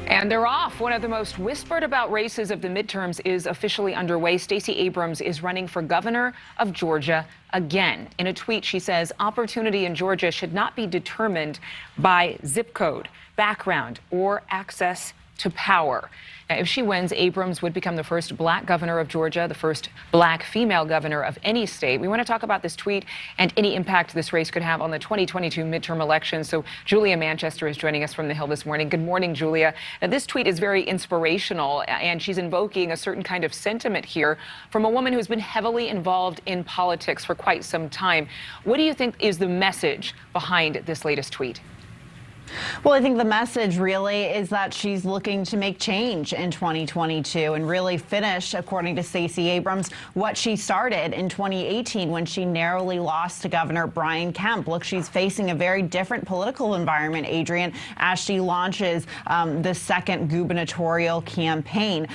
And they're off. One of the most whispered about races of the midterms is officially underway. Stacey Abrams is running for governor of Georgia again. In a tweet, she says opportunity in Georgia should not be determined by zip code, background, or access to power. Now, if she wins, Abrams would become the first black governor of Georgia, the first black female governor of any state. We want to talk about this tweet and any impact this race could have on the 2022 midterm election. So Julia Manchester is joining us from the Hill this morning. Good morning, Julia. Now, this tweet is very inspirational, and she's invoking a certain kind of sentiment here from a woman who's been heavily involved in politics for quite some time. What do you think is the message behind this latest tweet? Well, I think the message really is that she's looking to make change in 2022 and really finish, according to Stacey Abrams, what she started in 2018 when she narrowly lost to Governor Brian Kemp. Look, she's facing a very different political environment, Adrian, as she launches the second gubernatorial campaign.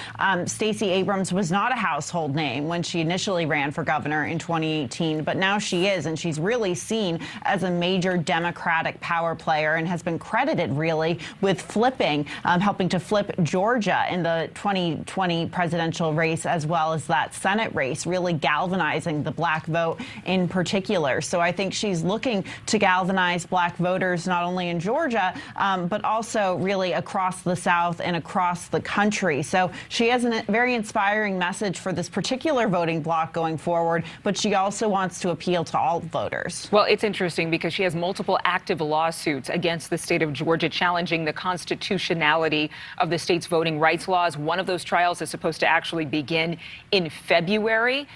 Stacey Abrams was not a household name when she initially ran for governor in 2018, but now she is, and she's really seen as a major Democratic power player and has been credited really with helping to flip Georgia in the 2020 presidential race, as well as that Senate race, really galvanizing the black vote in particular. So I think she's looking to galvanize black voters not only in Georgia, but also really across the South and across the country. So she has a very inspiring message for this particular voting bloc going forward, but she also wants to appeal to all voters. Well, it's interesting because she has multiple active lawsuits against the state of Georgia challenging the constitutionality of the state's voting rights laws. One of those trials is supposed to actually begin in February.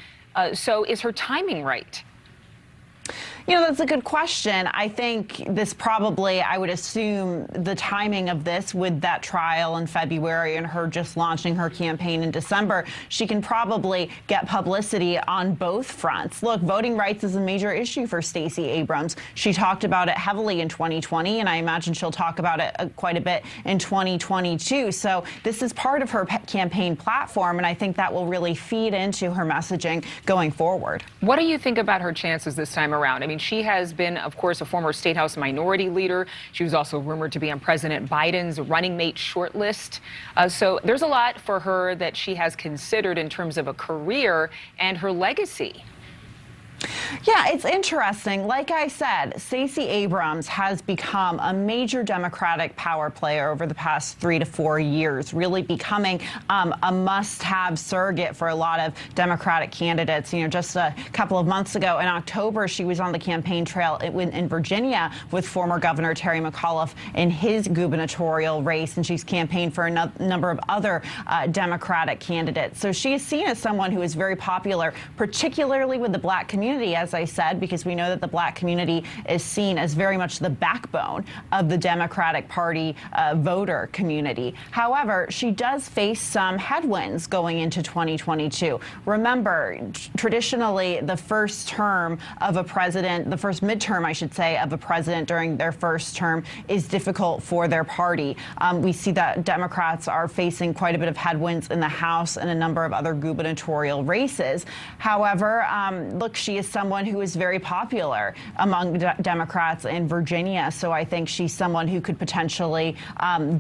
So is her timing right? You know, that's a good question. I think this probably, I would assume the timing of this with that trial in February and her just launching her campaign in December, she can probably get publicity on both fronts. Look, voting rights is a major issue for Stacey Abrams. She talked about it heavily in 2020, and I imagine she'll talk about it quite a bit in 2022. So this is part of her campaign platform, and I think that will really feed into her messaging going forward. What do you think about her chances this time around? I mean, she has been, of course, a former State House minority leader. She was also rumored to be on President Biden's running mate shortlist. So there's a lot for her that she has considered in terms of a career and her legacy. Yeah, it's interesting. Like I said, Stacey Abrams has become a major Democratic power player over the past 3 to 4 years, really becoming a must-have surrogate for a lot of Democratic candidates. You know, just a couple of months ago in October, she was on the campaign trail in Virginia with former Governor Terry McAuliffe in his gubernatorial race, and she's campaigned for a number of other Democratic candidates. So she is seen as someone who is very popular, particularly with the black community, as I said, because we know that the black community is seen as very much the backbone of the Democratic Party voter community. However, she does face some headwinds going into 2022. Remember, traditionally, the first term of a president, the first midterm, I should say, of a president during their first term is difficult for their party. We see that Democrats are facing quite a bit of headwinds in the House and a number of other gubernatorial races. However, look, she is someone who is very popular among Democrats in Virginia. So I think she's someone who could potentially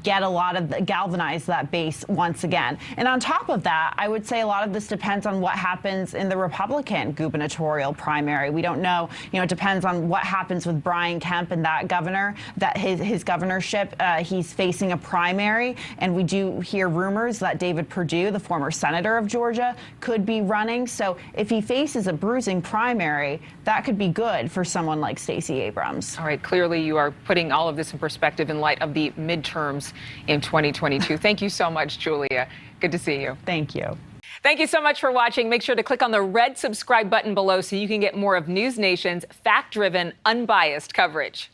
get a lot of galvanize that base once again. And on top of that, I would say a lot of this depends on what happens in the Republican gubernatorial primary. We don't know. You know, it depends on what happens with Brian Kemp and that governor, that his governorship. He's facing a primary, and we do hear rumors that David Perdue, the former senator of Georgia, could be running. So if he faces a bruising primary, that could be good for someone like Stacey Abrams. All right, clearly you are putting all of this in perspective in light of the midterms in 2022. Thank you so much, Julia. Good to see you. Thank you. Thank you so much for watching. Make sure to click on the red subscribe button below so you can get more of News Nation's fact-driven, unbiased coverage.